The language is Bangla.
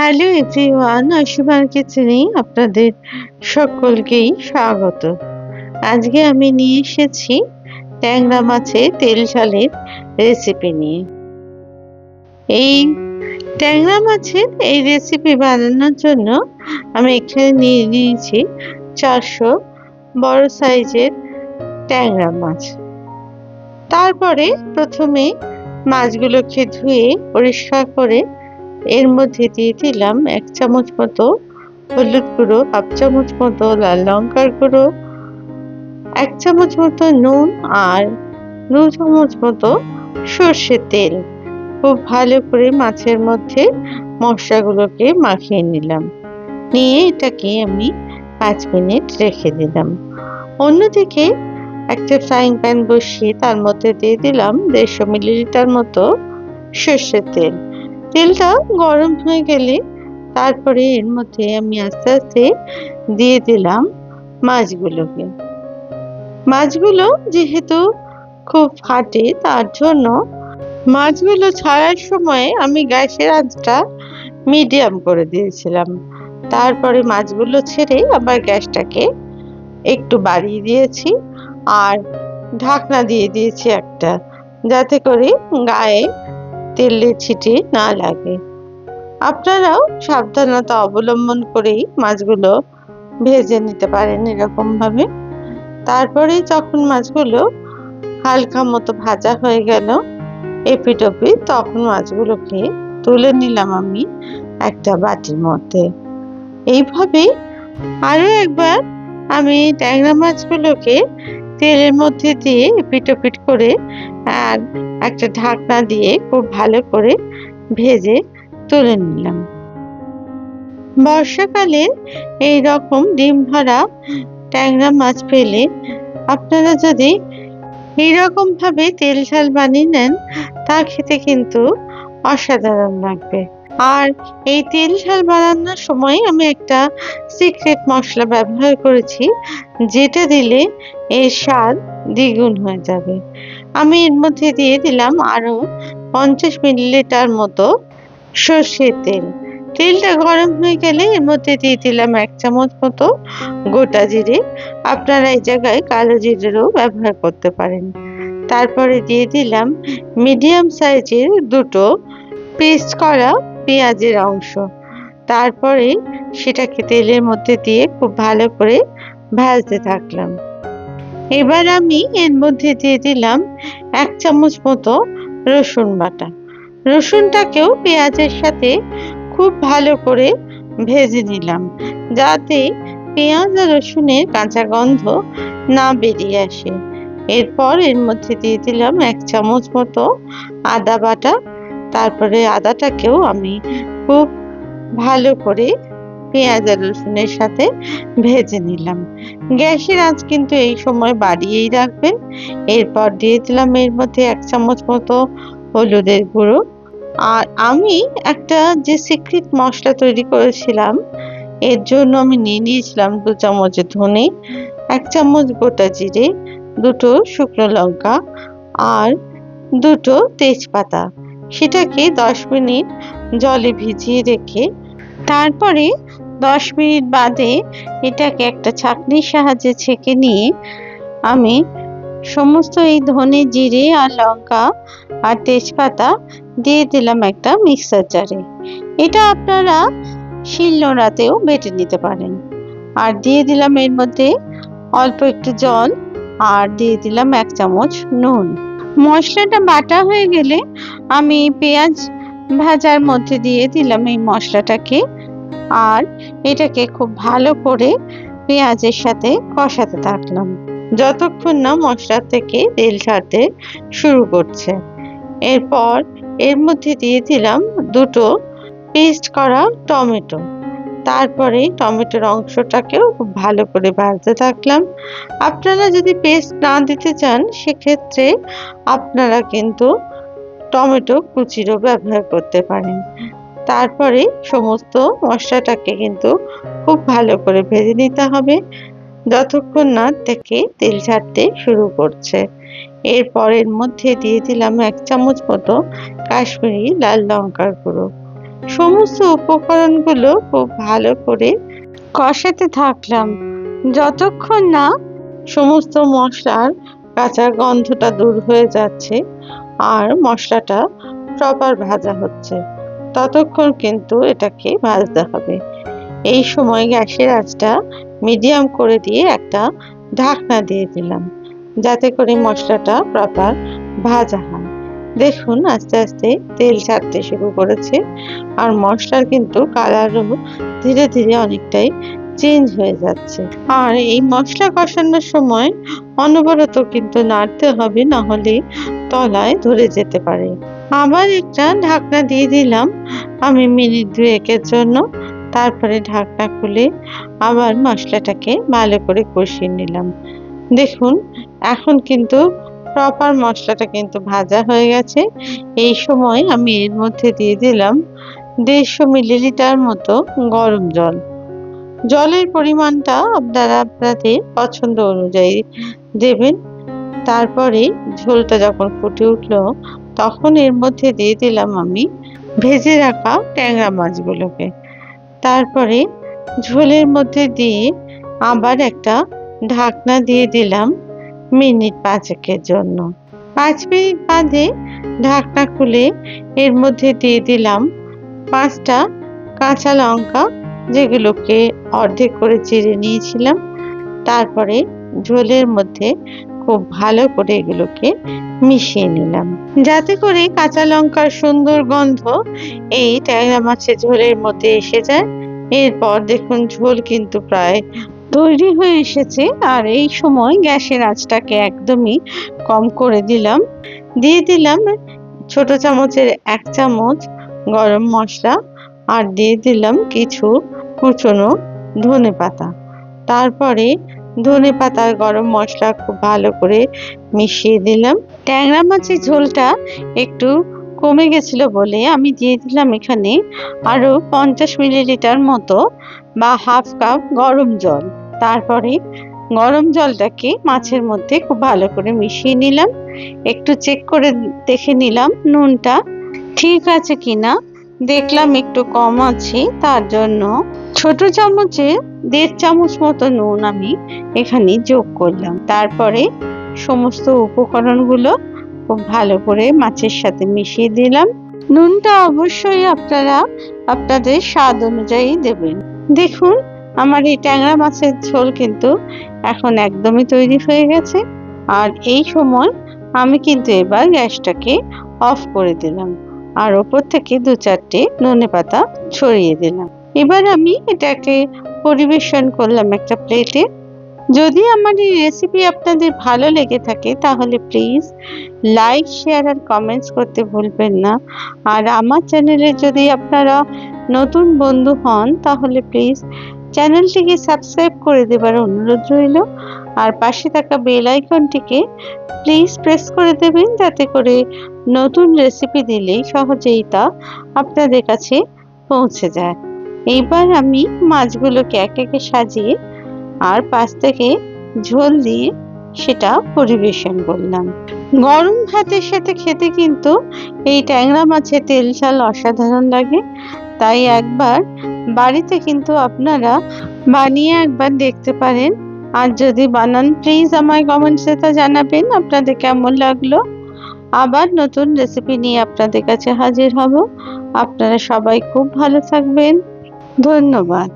হ্যালো এভরিওয়ান, অসীমার কিচেনে আপনাদের সকলকেই স্বাগত। আজকে আমি নিয়ে এসেছি ট্যাংরা মাছের তেল ঝালের রেসিপি নিয়ে। এই ট্যাংরা মাছের এই রেসিপি বানানোর জন্য আমি এখানে নিয়ে নিয়েছি 400 বড় সাইজের ট্যাংরা মাছ। তারপরে প্রথমে মাছগুলোকে ধুয়ে পরিষ্কার করে এর মধ্যে দিয়ে দিলাম 1 চামচ মতো হলুদ গুঁড়ো, 1/2 চামচ মতো লাল লঙ্কার গুঁড়ো, 1 চামচ মতো নুন আর 2 চামচ মতো সর্ষের তেল। খুব ভালো করে মাছের মধ্যে মশলাগুলোকে মাখিয়ে নিলাম। নিয়ে এটাকে আমি 5 মিনিট রেখে দিলাম। অন্যদিকে একটা ফ্রাইং প্যান বসিয়ে তার মধ্যে দিয়ে দিলাম 150 মিলিলিটার মতো সর্ষের তেল। তেলটা গরম হয়ে গেলে তারপরে এর মধ্যে আমি আস্তে আস্তে দিয়ে দিলাম মাছগুলোকে। মাছগুলো যেহেতু খুব ফাটে তার জন্য মাছগুলো ছাড়ার সময় আমি গ্যাসের আঁচটা মিডিয়াম করে দিয়েছিলাম। তারপরে মাছগুলো ছেড়ে আবার গ্যাসটাকে একটু বাড়িয়ে দিয়েছি আর ঢাকনা দিয়ে দিয়েছি একটা, যাতে করে গায়ে তেলের ছিটে না লাগে। আপনারাও সাবধানতা অবলম্বন করেই মাছগুলো ভেজে নিতে পারেন এরকম ভাবে। তারপরে যখন মাছগুলো হালকা মতো ভাজা হয়ে গেল এপিট ওপিট, তখন মাছগুলোকে তুলে নিলাম আমি একটা বাটির মধ্যে। এইভাবে আরো একবার আমি ট্যাংরা মাছগুলোকে তেলের মধ্যে দিয়ে এপিট ওপিট করে আর একটা ঢাকনা দিয়ে খুব ভালো করে ভেজে তুলে নিলাম। বর্ষাকালে এই রকম ডিম ভরা ট্যাংরা মাছ পেলে আপনারা যদি এইরকম ভাবে তেল ঝাল বানিয়ে নেন তা খেতে কিন্তু অসাধারণ লাগবে। আর এই তেল ঝাল বানানোর সময় আমি একটা সিক্রেট মশলা ব্যবহার করেছি, যেটা দিলে এর স্বাদ দ্বিগুণ হয়ে যাবে। আমি এর মধ্যে দিয়ে দিলাম আরো 50 মিলিলিটার মতো সর্ষের তেল। তেলটা গরম হয়ে গেলে এর মধ্যে দিয়ে দিলাম 1 চামচ মতো গোটা জিরে। আপনারা এই জায়গায় কালো জিরেরও ব্যবহার করতে পারেন। তারপরে দিয়ে দিলাম মিডিয়াম সাইজের 2টো পেস্ট করা পেঁয়াজের অংশ। তারপরে সেটাকে তেলের মধ্যে দিয়ে খুব ভালো করে ভাজতে থাকলাম। এবার আমি এর মধ্যে দিয়ে দিলাম 1 চামচ মতো রসুন বাটা। রসুনটাকেও পেঁয়াজের সাথে খুব ভালো করে ভেজে নিলাম, যাতে পেঁয়াজ আর রসুনের কাঁচা গন্ধ না বেরিয়ে আসে। এরপর এর মধ্যে দিয়ে দিলাম 1 চামচ মতো আদা বাটা। তারপরে আদাটাকেও আমি খুব ভালো করে পেঁয়াজ আর রসুনের সাথে ভেজে নিলাম। গ্যাসের আঁচ কিন্তু এই সময় বাড়িয়েই রাখবেন। এরপর দিয়ে দিলাম এর মধ্যে 1 চামচ মতো হলুদের গুঁড়ো। আর আমি একটা যে সিক্রেট মশলা তৈরি করেছিলাম এর জন্য আমি নিয়ে নিয়েছিলাম 2 চামচ ধনে, 1 চামচ গোটা জিরে, 2টো শুকনো লঙ্কা আর 2টো তেজপাতা। সেটাকে 10 মিনিট জলে ভিজিয়ে রেখে তারপরে 10 মিনিট বাদে এটাকে একটা ছাঁকনির সাহায্যে ছেঁকে নিয়ে আমি সমস্ত এই ধনে, জিরে আর লঙ্কা আর তেজপাতা দিয়ে দিলাম একটা মিক্সার জারে। এটা আপনারা শিলনোড়াতেও বেটে নিতে পারেন। আর দিয়ে দিলাম এর মধ্যে অল্প একটু জল আর দিয়ে দিলাম 1 চামচ নুন। মশলাটা বাটা হয়ে গেলে আমি পেঁয়াজ ভাজার মধ্যে দিয়ে দিলাম এই মশলাটাকে আর এটাকে খুব ভালো করে পেঁয়াজের সাথে কষাতে থাকলাম যতক্ষণ না মশলা থেকে তেল ছাড়তে শুরু করছে। এরপর এর মধ্যে দিয়ে দিলাম 2টো পেস্ট করা টমেটো। তারপরে টমেটোর অংশটাকেও খুব ভালো করে ভাজতে থাকলাম। আপনারা যদি পেস্ট না দিতে চান সেক্ষেত্রে আপনারা কিন্তু টমেটো কুচিরও ব্যবহার করতে পারেন। তারপরে সমস্ত মশলাটাকে কিন্তু খুব ভালো করে ভেজে নিতে হবে যতক্ষণ না থেকে তেল ছাড়তে শুরু করছে। এরপর এর মধ্যে দিয়ে দিলাম 1 চামচ মতো কাশ্মীরি লাল লঙ্কার গুঁড়ো। সমস্ত উপকরণগুলো খুব ভালো করে কষাতে থাকলাম, যতক্ষণ না সমস্ত মশলার কাঁচা গন্ধটা দূর হয়ে যাচ্ছে আর মশলাটা প্রপার ভাজা হচ্ছে, ততক্ষণ কিন্তু এটাকে ভাজতে হবে। এই সময় গ্যাসের আঁচটা মিডিয়াম করে দিয়ে একটা ঢাকনা দিয়ে দিলাম, যাতে করে মশলাটা প্রপার ভাজা হয়। দেখুন আস্তে আস্তে তেল ছাড়তে শুরু করেছে আর মশলার কিন্তু কালারও ধীরে ধীরে অনেকটাই চেঞ্জ হয়ে যাচ্ছে। আর এই মশলা কষানোর সময় অনবরত কিন্তু নাড়তে হবে, না হলে তলায় ধরে যেতে পারে। আবার একটা ঢাকনা দিয়ে দিলাম আমি মিনিট 2-1 জন্য। তারপরে ঢাকনা খুলে আবার মশলাটাকে ভালো করে কষিয়ে নিলাম। দেখুন এখন কিন্তু প্রপার মশলাটা কিন্তু ভাজা হয়ে গেছে। এই সময় আমি এর মধ্যে দিয়ে দিলাম 150 মিলিলিটার মতো গরম জল। জলের পরিমাণটা আপনারা আপনাদের পছন্দ অনুযায়ী দেবেন। তারপরে ঝোলটা যখন ফুটে উঠলো তখন এর মধ্যে দিয়ে দিলাম আমি ভেজে রাখা ট্যাংরা মাছগুলোকে। তারপরে ঝোলের মধ্যে দিয়ে আবার একটা ঢাকনা দিয়ে দিলাম মিনিট 5-1 জন্য। 5 মিনিট বাদে ঢাকনা খুলে এর মধ্যে দিয়ে দিলাম 5টা কাঁচা লঙ্কা, যেগুলোকে অর্ধেক করে চিড়ে নিয়েছিলাম। তারপরে ঝোলের মধ্যে খুব ভালো করে এগুলোকে মিশিয়ে নিলাম, যাতে করে কাঁচা লঙ্কার সুন্দর গন্ধ এই ট্যাংরা মাছের ঝোলের মধ্যে এসে যায়। এরপর দেখুন ঝোল কিন্তু প্রায় তৈরি হয়ে এসেছে। আর এই সময় গ্যাসের আঁচটাকে একদমই কম করে দিলাম। দিয়ে দিলাম ছোট চামচের 1 চামচ গরম মশলা আর দিয়ে দিলাম কিছু কুচনো ধনেপাতা। তারপরে ধনেপাতা আর গরম মশলা খুব ভালো করে মিশিয়ে দিলাম। ট্যাংরা মাছের ঝোলটা একটু কমে গেছিল বলে আমি দিয়ে দিলাম এখানে আরো 50 মিলিলিটার মতো বা হাফ কাপ গরম জল। তারপরে গরম জলটাকে মাছের মধ্যে খুব ভালো করে মিশিয়ে নিলাম। একটু চেক করে দেখে নিলাম নুনটা ঠিক আছে কিনা। দেখলাম একটু কম আছে, তার জন্য ছোট চামচে 1.5 চামচ মতো নুন আমি এখানে যোগ করলাম। তারপরে সমস্ত উপকরণগুলো খুব ভালো করে মাছের সাথে মিশিয়ে দিলাম। নুনটা অবশ্যই আপনারা আপনাদের স্বাদ অনুযায়ী দেবেন। দেখুন আমার এই ট্যাংরা মাছের ঝোল কিন্তু এখন একদমই তৈরি হয়ে গেছে। আর এই সময় আমি কিন্তু এবার গ্যাসটাকে অফ করে দিলাম আর ওপর থেকে 2-4টে ধনেপাতা ছড়িয়ে দিলাম। এবার আমি এটাকে পরিবেশন করলাম একটা প্লেটে। যদি আমার এই রেসিপি আপনাদের ভালো লেগে থাকে তাহলে প্লিজ লাইক, শেয়ার আর কমেন্টস করতে ভুলবেন না। আর আমার চ্যানেলে যদি আপনারা নতুন বন্ধু হন তাহলে প্লিজ চ্যানেলটিকে সাবস্ক্রাইব করে দেবার অনুরোধ রইল। আর পাশে থাকা বেল আইকনটিকে প্লিজ প্রেস করে দেবেন, যাতে করে নতুন রেসিপি দিলেই সহজেই তা আপনাদের কাছে পৌঁছে যায়। এইবার আমি মাছগুলোকে এক একে সাজিয়ে আর পাশ থেকে ঝোল দিয়ে সেটা পরিবেশন করলাম। গরম ভাতের সাথে খেতে কিন্তু এই ট্যাংরা মাছের তেল ঝাল অসাধারণ লাগে। তাই একবার বাড়িতে কিন্তু আপনারা বানিয়ে একবার দেখতে পারেন। আর যদি বানান প্লিজ আমায় কমেন্টসে তা জানাবেন আপনাদের কেমন লাগলো। আবার নতুন রেসিপি নিয়ে আপনাদের কাছে হাজির হব। আপনারা সবাই খুব ভালো থাকবেন। ধন্যবাদ।